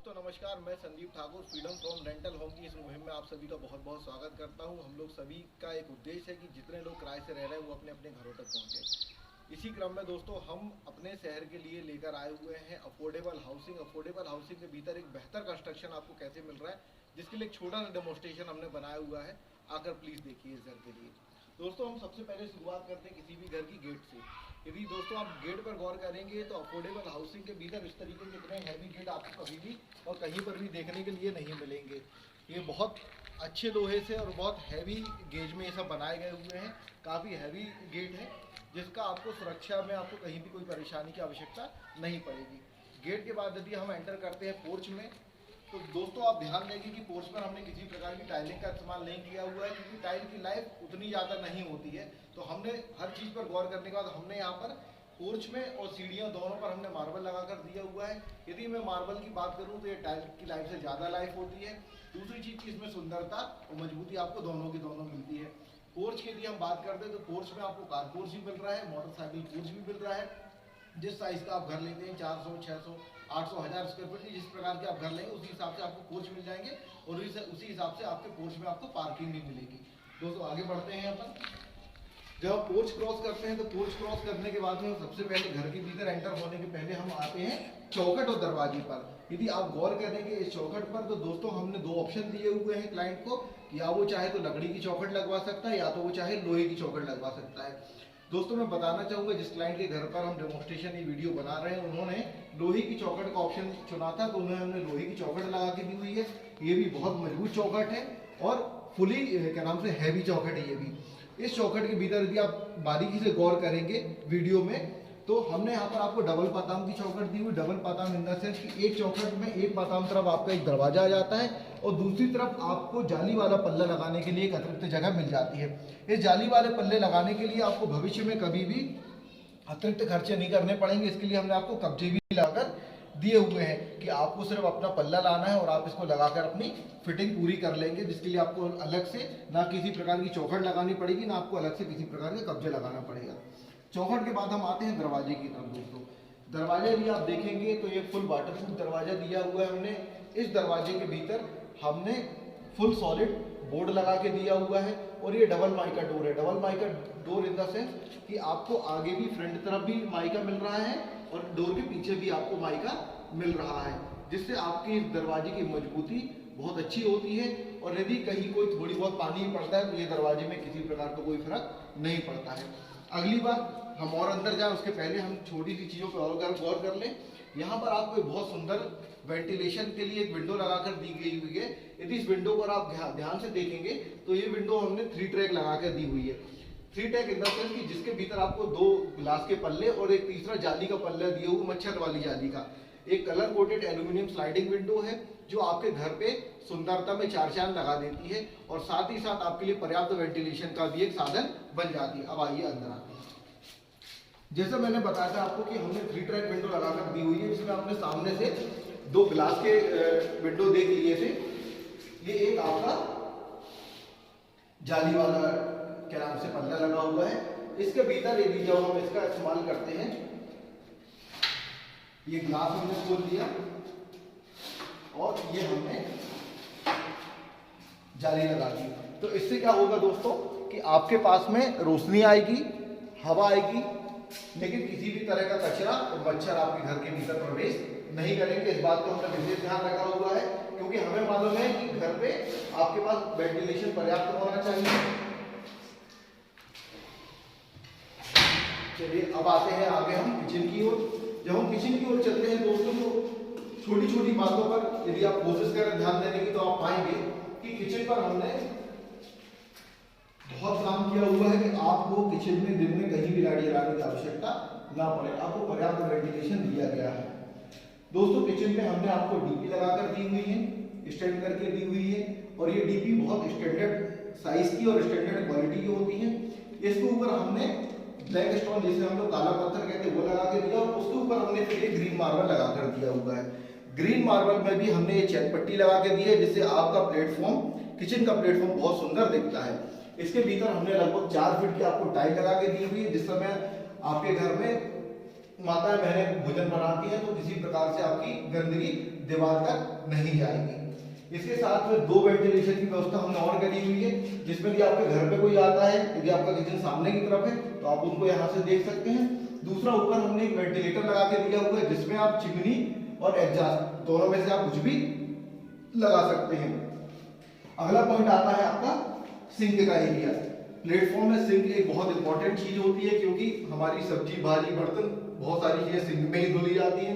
दोस्तों नमस्कार, मैं Sandeep Thakur freedom from rental home की इस मुहिम में आप सभी का बहुत बहुत स्वागत करता हूं। हम लोग सभी का एक उद्देश्य है कि जितने लोग किराए से रह रहे हैं वो अपने अपने घरों तक पहुंचे। इसी क्रम में दोस्तों हम अपने शहर के लिए लेकर आए हुए हैं अफोर्डेबल हाउसिंग। अफोर्डेबल हाउसिंग के भीतर एक बेहतर कंस्ट्रक्शन आपको कैसे मिल रहा है, जिसके लिए एक छोटा सा डेमोन्स्ट्रेशन हमने बनाया हुआ है। आकर प्लीज़ देखिए इस घर के लिए। दोस्तों हम सबसे पहले शुरुआत करते हैं किसी भी घर की गेट से। यदि दोस्तों आप गेट पर गौर करेंगे तो अफोर्डेबल हाउसिंग के भीतर इस तरीके के इतने हैवी गेट आपको कभी भी और कहीं पर भी देखने के लिए नहीं मिलेंगे। ये बहुत अच्छे लोहे से और बहुत हैवी गेज में ये सब बनाए गए हुए हैं। काफ़ी हैवी गेट है जिसका आपको सुरक्षा में आपको कहीं भी कोई परेशानी की आवश्यकता नहीं पड़ेगी। गेट के बाद यदि हम एंटर करते हैं पोर्च में, तो दोस्तों आप ध्यान देंगे कि पोर्च पर हमने किसी प्रकार की टाइलिंग का इस्तेमाल नहीं किया हुआ है, क्योंकि टाइल की लाइफ उतनी ज़्यादा नहीं होती है। तो हमने हर चीज़ पर गौर करने के बाद हमने यहाँ पर पोर्च में और सीढ़ियाँ दोनों पर हमने मार्बल लगाकर दिया हुआ है। यदि मैं मार्बल की बात करूँ तो ये टाइल की लाइफ से ज़्यादा लाइफ होती है। दूसरी चीज़ की इसमें सुंदरता और मजबूती आपको दोनों की दोनों मिलती है। पोर्च की यदि हम बात करते हैं तो पोर्च में आपको कार पोर्च भी मिल रहा है, मोटरसाइकिल पोर्च भी मिल रहा है। जिस साइज़ का आप घर लेते हैं 400, 600, 800, 1000 स्क्वायर फीट की जिस प्रकार के आप घर लेंगे उसी हिसाब से आपको पोर्च मिल जाएंगे और उसी हिसाब से आपके पोर्च में आपको पार्किंग भी मिलेगी। दोस्तों आगे बढ़ते हैं अपन। जब आप पोर्च क्रॉस करते हैं तो पोर्च क्रॉस करने के बाद में सबसे पहले घर के भीतर एंटर होने के पहले हम आते हैं चौखट और दरवाजे पर। यदि आप गौर करेंगे इस चौखट पर तो दोस्तों हमने दो ऑप्शन दिए हुए हैं क्लाइंट को, या वो चाहे तो लकड़ी की चौखट लगवा सकता है या तो वो चाहे लोहे की चौखट लगवा सकता है। दोस्तों मैं बताना चाहूँगा जिस क्लाइंट के घर पर हम डेमोन्स्ट्रेशन ये वीडियो बना रहे हैं उन्होंने लोहे की चौखट का ऑप्शन चुना था, तो उन्हें हमने लोहे की चौखट लगा के दी हुई है। ये भी बहुत मजबूत चौखट है और फुली क्या नाम से हैवी चौखट है ये भी। इस चौखट के भीतर यदि आप बारीकी से गौर करेंगे वीडियो में तो हमने यहाँ पर आपको डबल पाताम की चौखट दी हुई। डबल पाताम इन द सेंस कि एक चौखट में एक पाताम तरफ आपका एक दरवाजा आ जाता है और दूसरी तरफ आपको जाली वाला पल्ला लगाने के लिए एक अतिरिक्त जगह मिल जाती है। इस जाली वाले पल्ले लगाने के लिए आपको भविष्य में कभी भी अतिरिक्त खर्चे नहीं करने पड़ेंगे। इसके लिए हमने आपको कब्जे भी लाकर दिए हुए हैं कि आपको सिर्फ अपना पल्ला लाना है और आप इसको लगाकर अपनी फिटिंग पूरी कर लेंगे, जिसके लिए आपको अलग से ना किसी प्रकार की चौखट लगानी पड़ेगी ना आपको अलग से किसी प्रकार के कब्जे लगाना पड़ेगा। चौखट के बाद हम आते हैं दरवाजे की तरफ। दोस्तों दरवाजे भी आप देखेंगे तो ये फुल वाटरप्रूफ दरवाजा दिया हुआ है हमने। इस दरवाजे के भीतर हमने फुल सॉलिड बोर्ड लगा के दिया हुआ है और ये डबल माइका डोर है। Double mica door in the sense कि आपको आगे भी फ्रंट तरफ भी माइका मिल रहा है और डोर के पीछे भी आपको माइका मिल रहा है, जिससे आपकी दरवाजे की मजबूती बहुत अच्छी होती है। और यदि कहीं कोई थोड़ी बहुत पानी पड़ता है तो ये दरवाजे में किसी प्रकार का कोई फर्क नहीं पड़ता है। अगली बार हम और अंदर जाए उसके पहले हम छोटी सी चीज़ों पर और गौर कर लें। यहाँ पर आपको बहुत सुंदर वेंटिलेशन के लिए एक विंडो लगाकर दी गई हुई है। यदि इस विंडो पर आप ध्यान से देखेंगे तो ये विंडो हमने 3 ट्रैक लगा कर दी हुई है। 3 ट्रैक इन द सेंस कि जिसके भीतर आपको 2 ग्लास के पल्ले और एक तीसरा जाली का पल्ला दिया हुआ मच्छर वाली जाली का। एक colour coated aluminium sliding window है जो आपके घर पे सुंदरता में 4 चांद लगा देती है और साथ ही साथ आपके लिए पर्याप्त वेंटिलेशन का भी एक साधन बन जाती है। अब आइए अंदर आते हैं। जैसा मैंने बताया था आपको कि हमने 3 ट्रैक विंडो लगाकर दी हुई है, जिसमें हमने सामने से 2 ग्लास के विंडो देख लिए थे। ये एक आपका जाली वाला क्या नाम से पल्ला लगा हुआ है। इसके भीतर यदि जब हम इसका इस्तेमाल करते हैं ये ग्लास हमने खोल दिया और ये हमने जाली लगा दी। तो इससे क्या होगा दोस्तों कि आपके पास में रोशनी आएगी, हवा आएगी, लेकिन किसी भी तरह का कचरा और मच्छर आपके घर के भीतर प्रवेश नहीं करेंगे। इस बात को हमने विशेष ध्यान रखा हुआ है क्योंकि हमें मालूम है कि घर पे आपके पास वेंटिलेशन पर्याप्त होना चाहिए। चलिए अब आते हैं आगे हम किचन की ओर। जब हम किचन की ओर चलते हैं दोस्तों तो छोटी छोटी बातों पर यदि आप कोशिश करें ध्यान देने की तो आप पाएंगे कि किचन पर हमने बहुत काम किया हुआ है कि आपको किचन में दिन में कहीं भी लाइट जलाने की आवश्यकता ना पड़े। आपको पर्याप्त वेंटिलेशन दिया गया है। दोस्तों किचन में हमने आपको डीपी लगाकर दी हुई है, स्टैंड करके दी हुई है और ये डीपी बहुत स्टैंडर्ड साइज की और स्टैंडर्ड क्वालिटी की होती है। इसके ऊपर हमने ब्लैक स्टोन जिसे हम लोग काला पत्थर कहते हैं वो लगा के दिया और उसके ऊपर हमने फिर ये ग्रीन मार्बल लगा कर दिया हुआ है। ग्रीन मार्बल में भी हमने ये चेक पट्टी लगा के दी है, जिससे आपका प्लेटफॉर्म किचन का प्लेटफॉर्म बहुत सुंदर दिखता है। इसके भीतर हमने लगभग 4 फीट की आपको टाइल लगा के दी हुई है। जिस समय आपके घर में माताएं बहनें भोजन बनाती हैं तो किसी प्रकार से आपकी गंदगी दीवार तक नहीं जाएगी। इसके साथ में 2 वेंटिलेशन की व्यवस्था हमने और करी हुई है, जिसमें कि आपके घर पे कोई आता है, यदि आपका किचन सामने की तरफ है तो आप उनको यहाँ से देख सकते हैं। दूसरा, ऊपर हमने एक वेंटिलेटर लगा के दिया हुआ है, जिसमें आप चिमनी और एग्जॉस्ट दोनों में से आप कुछ भी लगा सकते हैं। अगला पॉइंट आता है आपका सिंक का एरिया। प्लेटफॉर्म में सिंक एक बहुत इंपॉर्टेंट चीज होती है, क्योंकि हमारी सब्जी भाजी बर्तन बहुत सारी चीजें सिंक में ही धुली जाती हैं।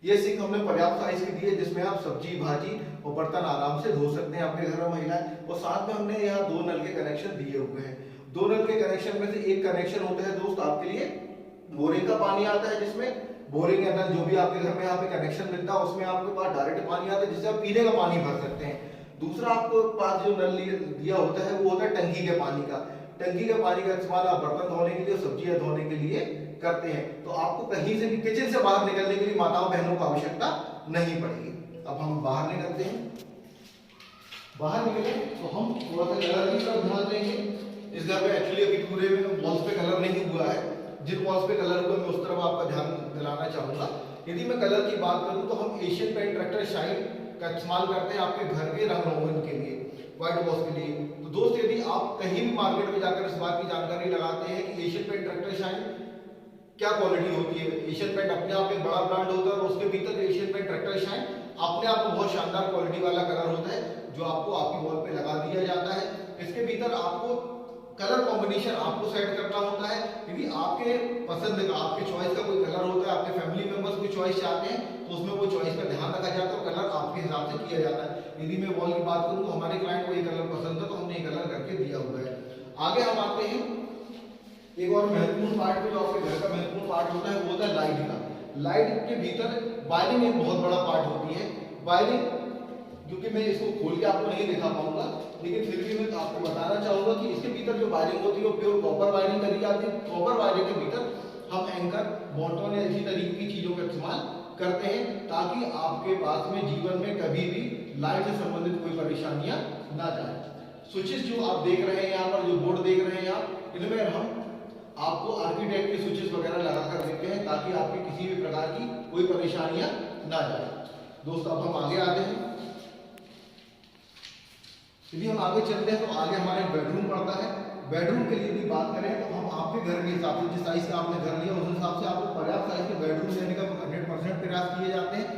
ये सिंक हमने पर्याप्त साइज की दी है, जिसमें आप सब्जी भाजी और बर्तन आराम से धो सकते हैं अपने घर में महिलाएं। और साथ में हमने यहाँ 2 नल के कनेक्शन दिए हुए हैं। 2 नल के कनेक्शन में से एक कनेक्शन होता है दोस्त आपके लिए बोरिंग का पानी आता है, जिसमें बोरिंग या नल जो भी आपके घर में यहाँ पे कनेक्शन मिलता है उसमें आपके पास डायरेक्ट पानी आता है, जिससे आप पीने का पानी भर सकते हैं। दूसरा, आपको पास जो नल दिया होता है वो होता है टंकी के पानी का। टंकी के पानी का इस्तेमाल आप बर्तन धोने के लिए, सब्जियां धोने के लिए करते हैं। तो आपको कहीं से भी किचन से बाहर निकलने के लिए माताओं बहनों को आवश्यकता नहीं पड़ेगी। अब हम बाहर निकलते हैं। बाहर निकले तो हम थोड़ा सा कलर की तरफ ध्यान देंगे। इस घर में एक्चुअली अभी पूरे में वॉल्स पे कलर नहीं हुआ है। जिन वॉल्स पे कलर हुआ मैं उस तरफ आपका ध्यान दिलाना चाहूंगा। यदि मैं कलर की बात करूं तो हम एशियन पेंट ट्रैक्टर शाइन का इस्तेमाल करते हैं आपके घर के रंग रोगन के लिए, व्हाइट वॉश के लिए। तो दोस्त, यदि आप कहीं भी मार्केट में जाकर इस बात की जानकारी लगाते हैं कि एशियन पेंट ट्रैक्टर शाइन क्या क्वालिटी होती है। एशियन पेंट अपने आप एक बड़ा ब्रांड होता है और उसके भीतर एशियन पेंट ट्रैक्टर शाइन अपने आप में बहुत शानदार क्वालिटी वाला कलर होता है, जो आपको आपकी वॉल पे लगा दिया जाता है। इसके भीतर आपको कलर कॉम्बिनेशन आपको सेट करना होता है। यदि आपके पसंद का, आपके चॉइस का कोई कलर होता है, आपके फैमिली मेंबर्स कोई चॉइस चाहते हैं तो उसमें वो चॉइस का ध्यान रखा जाता है और कलर आपके हिसाब से किया जाता है। यदि मैं वॉल की बात करूं तो हमारे क्लाइंट को ये कलर पसंद है तो हमने ये कलर करके दिया हुआ है। आगे हम आते हैं एक और महत्वपूर्ण पार्ट पे, जो आपके घर का महत्वपूर्ण पार्ट होता है वो होता है लाइट का। लाइट के भीतर वायरिंग एक बहुत बड़ा पार्ट होती है। वायरिंग, क्योंकि मैं इसको खोल के आपको नहीं दिखा पाऊंगा, लेकिन फिर भी मैं आपको बताना चाहूंगा कि इसके भीतर जो वायरिंग होती है वो प्योर कॉपर वायरिंग करी जाती है। कॉपर वायरिंग के भीतर हम एंकर, बॉन्टन या इसी तरीके की चीजों का इस्तेमाल करते हैं, ताकि आपके पास में जीवन में कभी भी लाइट से संबंधित कोई परेशानियां ना जाए। स्विचेस जो आप देख रहे हैं यहाँ पर, जो बोर्ड देख रहे हैं आप, इनमें हम आपको आर्किटेक्ट के स्विचेस वगैरह लगा कर देते हैं, ताकि आपकी किसी भी प्रकार की कोई परेशानियां ना जाए। दोस्तों, अब हम आगे आते हैं। यदि हम आगे चलते हैं तो आगे हमारे बेडरूम पड़ता है। बेडरूम के लिए भी बात करें तो हम आपके घर के हिसाब से, जिस साइज का आपने घर लिया उस हिसाब से आपको पर्याप्त साइज के बेडरूम लेने का 100% प्रयास किए जाते हैं,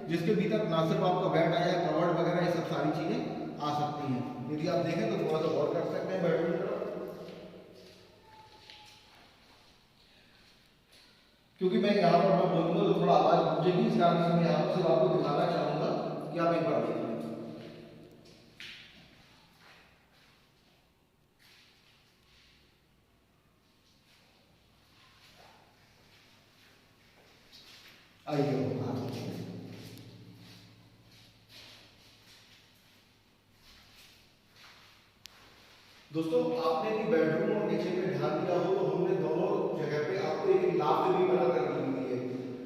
जिसके भीतर ना सिर्फ आपका बेड आया, कवर्ड वगैरह, ये सब सारी चीजें आ सकती हैं। यदि आप देखें तो थोड़ा सा गौर कर सकते हैं बेडरूम पर, क्योंकि मैं यहाँ पर मैं बोलूंगा तो थोड़ा आवाज गूंजेगी, इस कारण से मैं यहाँ पर सिर्फ आपको दिखाना चाहूंगा कि आप एक बार देखें। आइए दोस्तों, आपने यदि बेडरूम और किचन में ध्यान दिया हो तो हमने दोनों जगह पे आपको एक लाफ्ट भी बनाकर दी हुई है।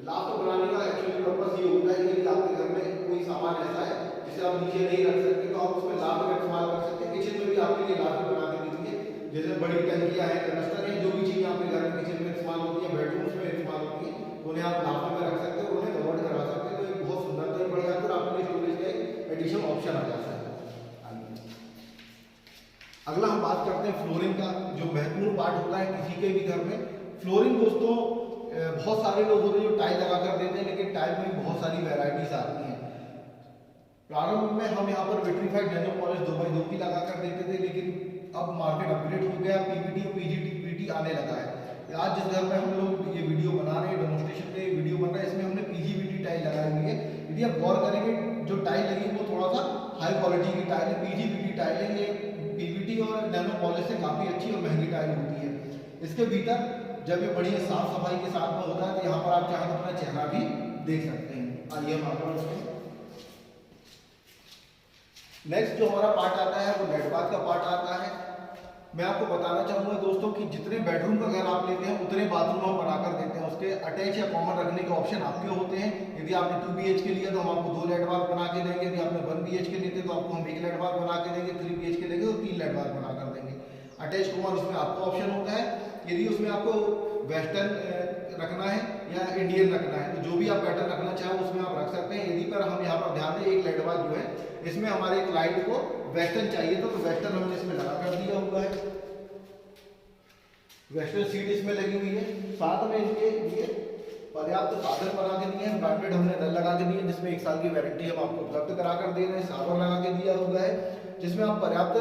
लाफ्ट बनाने का एक्चुअली पर्पस ये होता है कि आपके घर में कोई सामान ऐसा है जिसे आप नीचे नहीं रख सकते तो आप उसमें लाफ्ट का इस्तेमाल कर सकते हैं। किचन में भी आपके लिए लाफ्ट बना के दी हुई है, जैसे बड़ी टंकियां हैं, कनस्तर है, जो भी चीजें आपके घर में किचन में इस्तेमाल होती है, बेडरूम्स में इस्तेमाल होती है, उन्हें आप लाफ्ट में रख सकते हो, उन्हें कवर्ड करा सकते हो। तो एक बहुत सुंदरता बढ़ जाती है और आपके स्टोरेज का एक एडिशनल ऑप्शन आ जाता है। अगला हम बात करते हैं फ्लोरिंग का, जो महत्वपूर्ण पार्ट होता है किसी के भी घर में। फ्लोरिंग दोस्तों, बहुत सारे लोग होते हैं जो टाइल लगा कर देते हैं, लेकिन टाइल में बहुत सारी वैरायटीज आती हैं। प्रारंभ में हम यहाँ पर विट्रीफाइड नैनो पॉलिश 2x2 की लगा कर देते थे, लेकिन अब मार्केट अपग्रेड हो गया, पीवीटी और पीजीटी आने लगा है। आज जिस घर में हम लोग ये वीडियो बना रहे हैं, डेमोन्स्ट्रेशन पे वीडियो बन रहा है, इसमें हमने पीजीवीटी टाइल लगाई हुई है। यदि आप गौर करेंगे, जो टाइल लगी है वो थोड़ा सा हाई क्वालिटी की टाइल है, पीजीवीटी टाइल है। ये पीवीटी और नैनो पॉलिश से काफी अच्छी और महंगी टाइल होती है। इसके भीतर जब ये बढ़िया साफ सफाई के साथ में होता है तो यहाँ पर आप चाहें तो अपना चेहरा भी देख सकते हैं। आइए हम आगे बढ़ते हैं। नेक्स्ट जो हमारा पार्ट आता है वो लेट बाथ का पार्ट आता है। मैं आपको बताना चाहूंगा दोस्तों कि जितने बेडरूम का घर आप लेते हैं उतने बाथरूम हम बनाकर देते हैं। उसके अटैच या कॉमन रखने के ऑप्शन आपके होते हैं। यदि आपने 2 BHK लिया तो हम आपको 2 लेट बाथ बना के देंगे। यदि आपने 1 BHK लेते तो आपको हम 1 लेट बाथ बना के देंगे। 3 BHK लेंगे तो 3 लेट बाथ बना कर देंगे। अटैच कॉमन उसमें आपको ऑप्शन होता है। यदि उसमें आपको वेस्टर्न रखना है या इंडियन रखना है, तो जो भी आप पैटर्न रखना चाहें उसमें आप रख सकते हैं। यदि पर हम यहाँ पर ध्यान दें, एक लेडबाज जो है इसमें हमारे क्लाइंट को वेस्टर्न चाहिए था, तो वेस्टर्न हमने इसमें लगा कर दिया हुआ है। वेस्टर्न सीट इसमें लगी हुई है। साथ में इनके लिए पर्याप्त साधन बना के दिए हैं, ब्रांडेड हमने नल लगा के दिए, जिसमें 1 साल की वारंटी हम आपको उपलब्ध करा कर दे रहे हैं। सावर लगा के दिया हुआ है, जिसमें आप पर्याप्त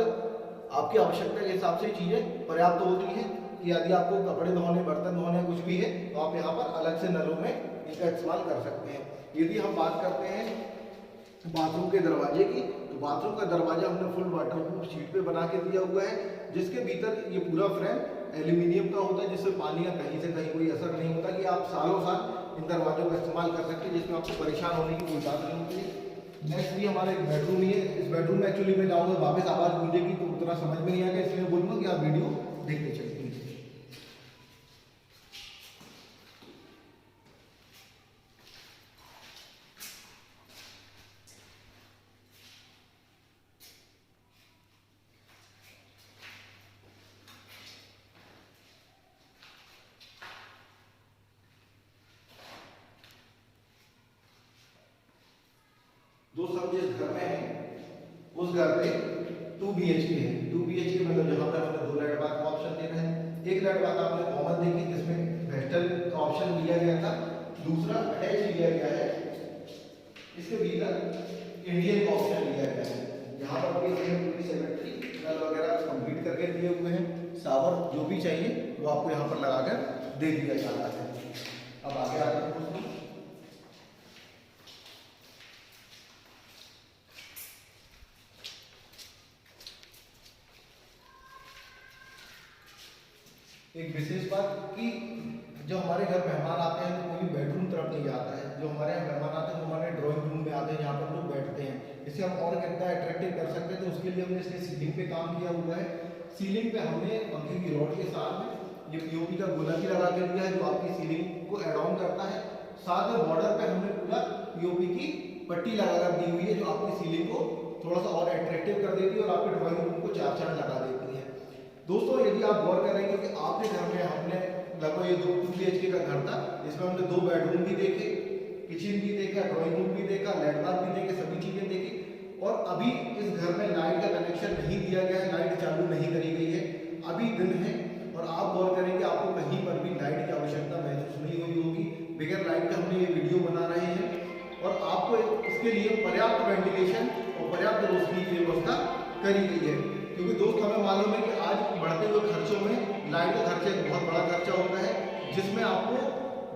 आपकी आवश्यकता के हिसाब से चीजें पर्याप्त होती है कि यदि आपको कपड़े धोने, बर्तन धोने कुछ भी है, तो आप यहाँ पर अलग से नलों में इसका इस्तेमाल कर सकते हैं। यदि हम बात करते हैं बाथरूम के दरवाजे की, तो बाथरूम का दरवाजा हमने फुल वाटरप्रूफ शीट पे बना के दिया हुआ है, जिसके भीतर ये पूरा फ्रेम एल्यूमिनियम का होता है, जिससे पानी का कहीं से कहीं कोई असर नहीं होता, कि आप सालों साल इन दरवाजों का इस्तेमाल कर सकते हैं, जिसमें आपको परेशान होने की कोई बात नहीं होती है। नेक्स्ट भी हमारा एक बेडरूम ही है। इस बेडरूम में एक्चुअली मैं जाऊँगा वापस आवाज़ गूंजेगी तो उतना समझ में नहीं आएगा, इसलिए बोलूँगा कि आप वीडियो देखते चलिए। दोस्त हम जिस घर में हैं उस घर पे 2 BHK है। 2 BHK मतलब जहाँ पर हमने 2 लेट बाथ का ऑप्शन दे रहे हैं। एक लेट बाथ आपने कॉमन देखी जिसमें वेस्टर्न का ऑप्शन दिया गया था, दूसरा अटैच दिया गया है, इसके भीतर इंडियन का ऑप्शन दिया गया है। यहाँ पर भी पूरी सेमेट्री नल वगैरह कंप्लीट करके दिए हुए हैं। शावर जो भी चाहिए वो आपको यहाँ पर लगाकर दे दिया जाता है। अब आगे आते हैं दोस्तों, एक विशेष बात कि जो हमारे घर मेहमान आते हैं तो कोई भी बेडरूम तरफ नहीं जाता है। जो हमारे यहाँ मेहमान आते हैं वो हमारे ड्राइंग रूम में आते हैं, यहाँ पर लोग बैठते हैं। इसे हम और कितना अट्रैक्टिव कर सकते हैं, तो उसके लिए हमने इसके सीलिंग पे काम किया हुआ है। सीलिंग पे हमने पंखे की रॉड के साथ में ये पीओपी का गोला भी लगा के दिया है, जो आपकी सीलिंग को एड ऑन करता है। साथ में बॉर्डर पे हमने पूरा पीओपी की पट्टी लगाकर दी हुई है, जो आपकी सीलिंग को थोड़ा सा और अट्रैक्टिव कर देती है और आपके ड्राइंग रूम को 4 चांद लगा देती है। दोस्तों यदि आप गौर करेंगे कि आपके घर में हमने लगभग ये 2 BHK का घर था, इसमें हमने 2 बेडरूम भी देखे, किचन भी देखा, ड्राइंग रूम भी देखा, लेट बाथ भी देखे, सभी चीजें देखी। और अभी इस घर में लाइट का कनेक्शन नहीं दिया गया है, लाइट चालू नहीं करी गई है, अभी दिन है। और आप गौर करेंगे आपको कहीं पर भी लाइट की आवश्यकता महसूस नहीं हुई होगी। बगैर लाइट का हमने ये वीडियो बना रहे हैं और आपको इसके लिए पर्याप्त वेंटिलेशन और पर्याप्त रोशनी की व्यवस्था करी गई है। क्योंकि दोस्त हमें मालूम है कि आज बढ़ते हुए खर्चों में लाइट का खर्चा एक बहुत बड़ा खर्चा होता है, जिसमें आपको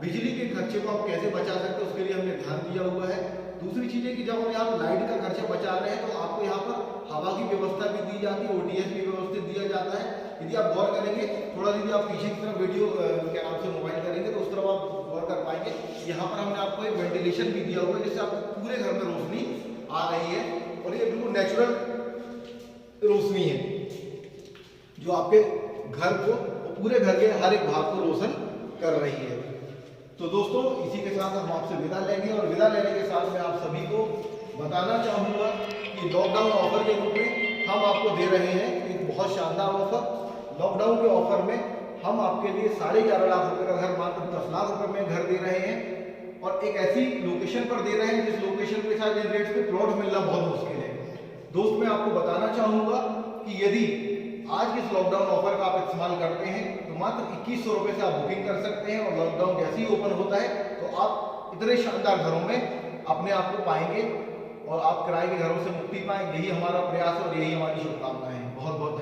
बिजली के खर्चे को आप कैसे बचा सकते हैं उसके लिए हमने ध्यान दिया हुआ है। दूसरी चीज़ है कि जब हम यहाँ पर लाइट का खर्चा बचा रहे हैं तो आपको यहाँ पर हवा की व्यवस्था भी दी जाती है, OTS भी व्यवस्थित दिया जाता है। यदि आप गौर करेंगे थोड़ा, यदि आप पीछे की तरफ वीडियो के नाम से मोबाइल करेंगे तो उस तरफ आप गौर कर पाएंगे। यहाँ पर हमने आपको एक वेंटिलेशन भी दिया हुआ है, जिससे आपको पूरे घर में रोशनी आ रही है और ये बिल्कुल नेचुरल रोशनी है, जो आपके घर को, पूरे घर के हर एक भाग को रोशन कर रही है। तो दोस्तों इसी के साथ हम आपसे विदा लेंगे और विदा लेने के साथ मैं आप सभी को बताना चाहूँगा कि लॉकडाउन ऑफर के रूप में हम आपको दे रहे हैं एक बहुत शानदार ऑफर। लॉकडाउन के ऑफर में हम आपके लिए 11.5 लाख रुपए का घर मात्र 10 लाख रुपए में घर दे रहे हैं और एक ऐसी लोकेशन पर दे रहे हैं जिस लोकेशन पे शायद इन रेट्स पे प्लॉट मिलना बहुत मुश्किल है। दोस्त मैं आपको बताना चाहूँगा कि यदि आज के इस लॉकडाउन ऑफर का आप इस्तेमाल करते हैं तो मात्र 2100 रुपये से आप बुकिंग कर सकते हैं और लॉकडाउन जैसे ही ओपन होता है तो आप इतने शानदार घरों में अपने आप को पाएंगे और आप किराए के घरों से मुक्ति पाएं। यही हमारा प्रयास और यही हमारी शुभकामनाएं हैं। बहुत बहुत